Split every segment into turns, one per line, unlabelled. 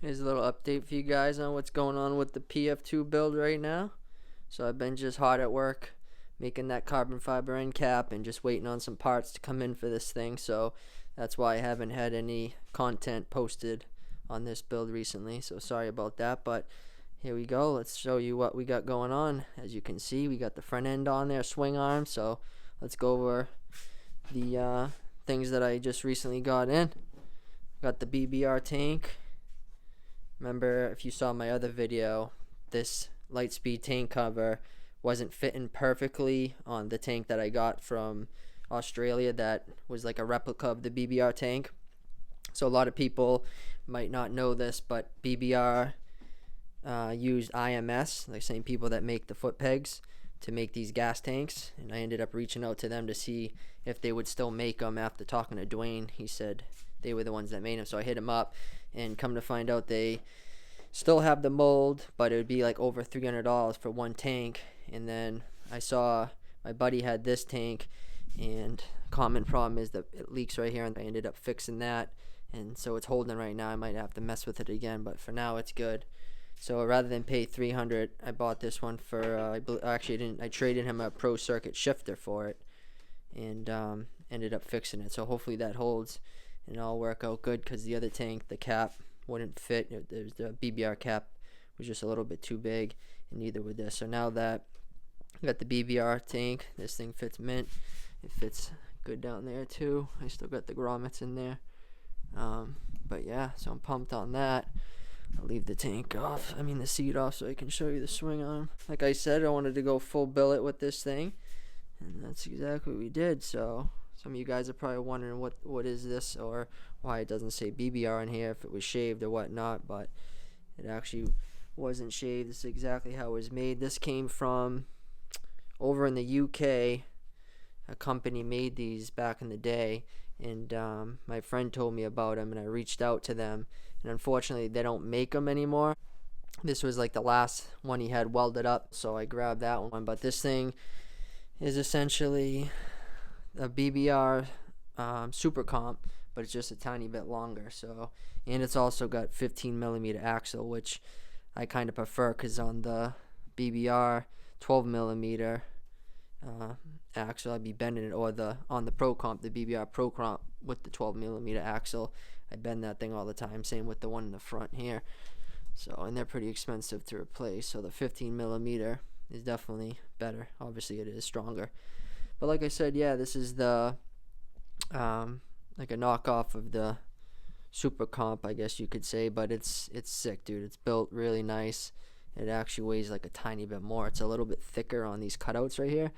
Here's a little update for you guys on what's going on with the PF2 build right now. So I've been just hard at work making that carbon fiber end cap and just waiting on some parts to come in for this thing. So that's why I haven't had any content posted on this build recently. So sorry about that, but here we go. Let's show you what we got going on. As you can see, we got the front end on there, swing arm. So let's go over the things that I just recently got in. Got the BBR tank. Remember, if you saw my other video, this Lightspeed tank cover wasn't fitting perfectly on the tank that I got from Australia that was like a replica of the BBR tank. So a lot of people might not know this, but BBR used IMS, the same people that make the foot pegs, to make these gas tanks. And I ended up reaching out to them to see if they would still make them after talking to Dwayne. He said they were the ones that made them. So I hit him up, and come to find out they still have the mold, but it would be like over $300 for one tank. And then I saw my buddy had this tank, and common problem is that it leaks right here, and I ended up fixing that, and so it's holding right now. I might have to mess with it again, but for now it's good. So rather than pay $300, I bought this one for I traded him a Pro Circuit shifter for it, and ended up fixing it. So hopefully that holds and it'll all work out good, because the other tank, the cap wouldn't fit. The BBR cap was just a little bit too big, and neither would this. So now that I got the BBR tank, this thing fits mint. It fits good down there too. I still got the grommets in there, but yeah, so I'm pumped on that. I'll leave the tank off, the seat off, so I can show you the swing arm. Like I said, I wanted to go full billet with this thing, and that's exactly what we did. So some of you guys are probably wondering what is this, or why it doesn't say BBR in here, if it was shaved or whatnot, but it actually wasn't shaved. This is exactly how it was made. This came from over in the UK. A company made these back in the day, and my friend told me about them, and I reached out to them, and unfortunately they don't make them anymore. This was like the last one he had welded up, so I grabbed that one. But this thing is essentially a BBR super comp, but it's just a tiny bit longer. So, and it's also got 15mm axle, which I kind of prefer, because on the BBR 12mm axle, I'd be bending it, or on the Pro Comp, the BBR Pro Comp with the 12mm axle, I bend that thing all the time. Same with the one in the front here. So, and they're pretty expensive to replace. So the 15mm is definitely better. Obviously, it is stronger. But like I said, yeah, this is the like a knockoff of the Super Comp, I guess you could say. But it's sick, dude. It's built really nice. It actually weighs like a tiny bit more. It's a little bit thicker on these cutouts right here.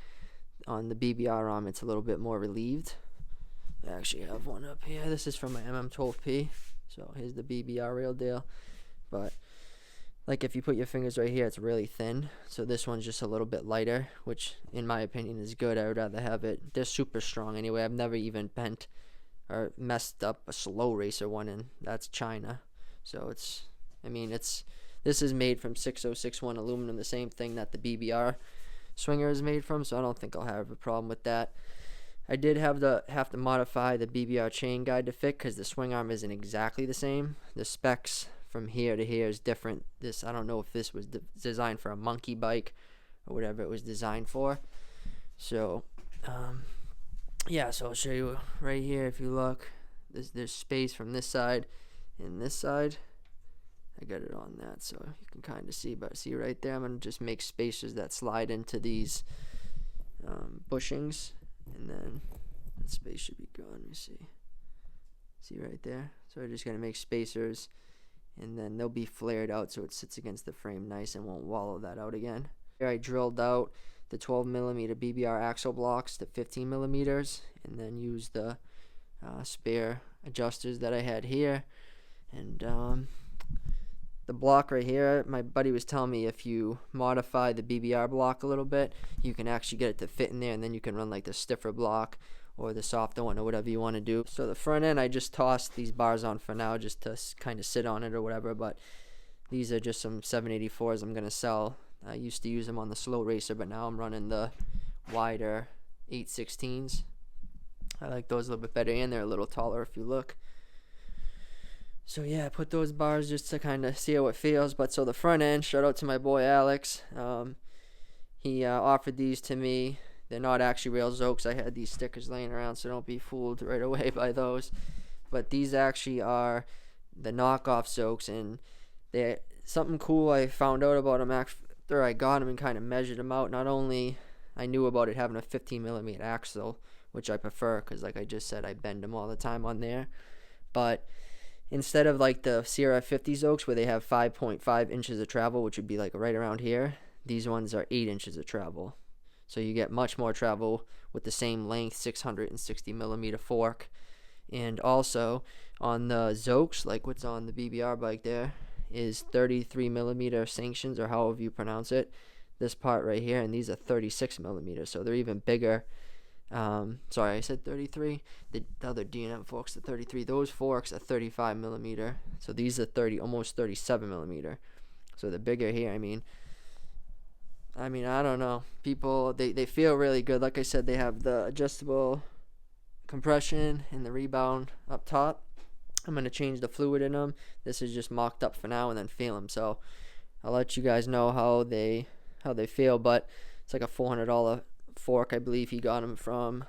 On the BBR arm, it's a little bit more relieved. I actually have one up here. This is from my MM12P. So here's the BBR real deal. But like, if you put your fingers right here, it's really thin. So this one's just a little bit lighter, which in my opinion is good. I would rather have it. They're super strong anyway. I've never even bent or messed up a slow racer one, and that's China. So this is made from 6061 aluminum, the same thing that the BBR swinger is made from, so I don't think I'll have a problem with that. I did have to modify the BBR chain guide to fit, because the swing arm isn't exactly the same. The specs from here to here is different. I don't know if this was designed for a monkey bike or whatever it was designed for. So yeah, so I'll show you right here. If you look, there's space from this side and this side. I got it on that, so you can kind of see, but see right there, I'm going to just make spacers that slide into these bushings, and then that space should be gone. Let me see right there. So I'm just going to make spacers, and then they'll be flared out so it sits against the frame nice and won't wallow that out again. Here I drilled out the 12mm BBR axle blocks to 15mm, and then used the spare adjusters that I had here, and the block right here, my buddy was telling me if you modify the BBR block a little bit, you can actually get it to fit in there, and then you can run like the stiffer block or the softer one or whatever you want to do. So the front end, I just tossed these bars on for now just to kind of sit on it or whatever, but these are just some 784s I'm going to sell. I used to use them on the slow racer, but now I'm running the wider 816s. I like those a little bit better, and they're a little taller if you look. So yeah, I put those bars just to kind of see how it feels. But so the front end, shout out to my boy Alex. He offered these to me. They're not actually real Zokes. I had these stickers laying around, so don't be fooled right away by those. But these actually are the knockoff Zokes, and they're something cool I found out about them after I got them and kind of measured them out. Not only I knew about it having a 15mm axle, which I prefer because, like I just said, I bend them all the time on there. But instead of like the CRF50 Zokes where they have 5.5 inches of travel, which would be like right around here, these ones are 8 inches of travel. So you get much more travel with the same length, 660mm fork. And also on the Zokes, like what's on the BBR bike there, is 33mm sanctions, or however you pronounce it. This part right here, and these are 36mm, so they're even bigger. Sorry, I said 33. The other D&M forks are 33. Those forks are 35mm, so these are almost 37mm. So they're bigger here. I mean, I don't know. People, they feel really good. Like I said, they have the adjustable compression and the rebound up top. I'm going to change the fluid in them. This is just mocked up for now and then feel them. So I'll let you guys know how they feel. But it's like a $400 fork. I believe he got them from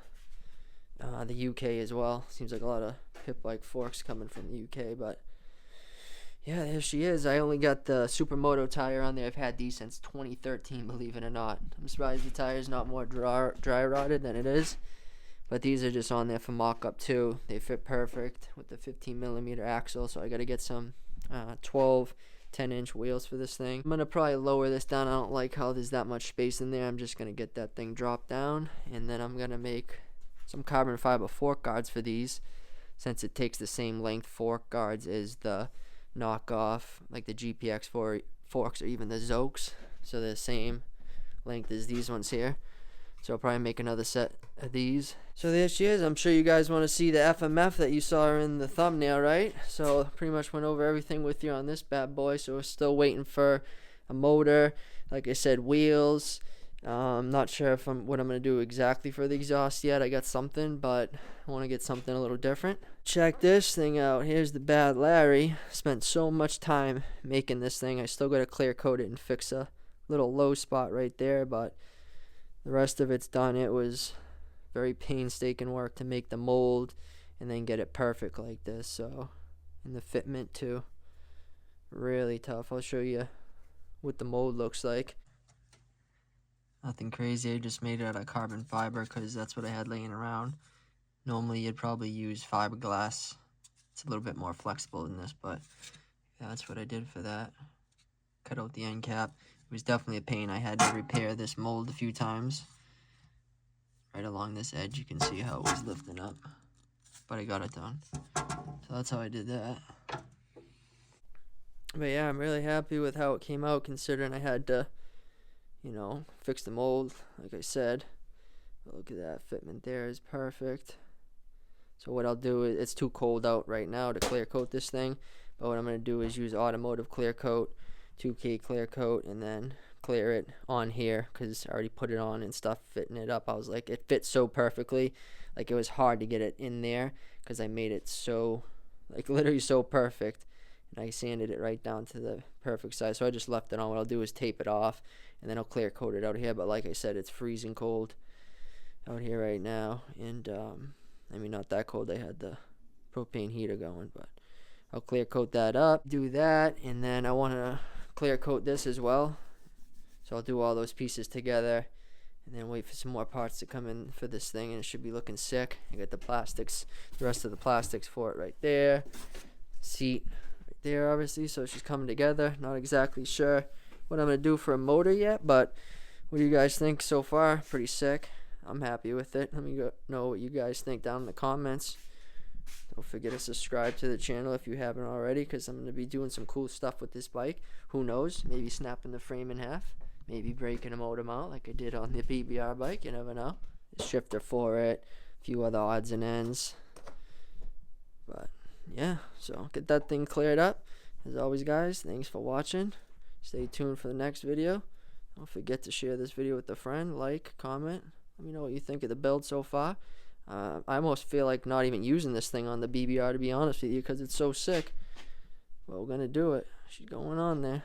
the UK as well. Seems like a lot of pit bike forks coming from the UK. But yeah, there she is. I only got the Supermoto tire on there. I've had these since 2013, believe it or not. I'm surprised the tire's not more dry rotted than it is. But these are just on there for mock-up too. They fit perfect with the 15mm axle. So I got to get some 12 10-inch wheels for this thing. I'm going to probably lower this down. I don't like how there's that much space in there. I'm just going to get that thing dropped down. And then I'm going to make some carbon fiber fork guards for these, since it takes the same length fork guards as the knockoff, like the GPX forks or even the Zokes. So they're the same length as these ones here. So I'll probably make another set of these. So there she is. I'm sure you guys want to see the FMF that you saw in the thumbnail, right? So pretty much went over everything with you on this bad boy. So we're still waiting for a motor. Like I said, wheels. I'm not sure what I'm going to do exactly for the exhaust yet. I got something, but I want to get something a little different. Check this thing out. Here's the bad Larry. Spent so much time making this thing. I still got to clear coat it and fix a little low spot right there, but the rest of it's done. It was very painstaking work to make the mold and then get it perfect like this. So, and the fitment too. Really tough. I'll show you what the mold looks like. Nothing crazy. I just made it out of carbon fiber because that's what I had laying around. Normally you'd probably use fiberglass. It's a little bit more flexible than this, but yeah, that's what I did for that. Cut out the end cap. It was definitely a pain. I had to repair this mold a few times. Right along this edge, you can see how it was lifting up. But I got it done. So that's how I did that. But yeah, I'm really happy with how it came out, considering I had to, fix the mold, like I said. But look at that, fitment there is perfect. So what I'll do is, it's too cold out right now to clear coat this thing. But what I'm going to do is use automotive clear coat, 2K clear coat, and then clear it on here because I already put it on and stuff, fitting it up. I was like, it fits so perfectly. Like, it was hard to get it in there because I made it so, like, literally so perfect. And I sanded it right down to the perfect size. So I just left it on. What I'll do is tape it off, and then I'll clear coat it out here. But like I said, it's freezing cold out here right now. And, not that cold. I had the propane heater going, but I'll clear coat that up. Do that, and then I want to clear coat this as well. So I'll do all those pieces together and then wait for some more parts to come in for this thing, and it should be looking sick. I got the plastics, the rest of the plastics for it right there. Seat right there, obviously, so she's coming together. Not exactly sure what I'm going to do for a motor yet, but what do you guys think so far? Pretty sick. I'm happy with it. Let me know what you guys think down in the comments. Don't forget to subscribe to the channel if you haven't already, because I'm going to be doing some cool stuff with this bike. Who knows? Maybe snapping the frame in half. Maybe breaking a motor mount like I did on the BBR bike. You never know. The shifter for it. A few other odds and ends. But, yeah. So, get that thing cleared up. As always, guys, thanks for watching. Stay tuned for the next video. Don't forget to share this video with a friend. Like, comment. Let me know what you think of the build so far. I almost feel like not even using this thing on the BBR, to be honest with you, because it's so sick. But we're gonna do it. She's going on there.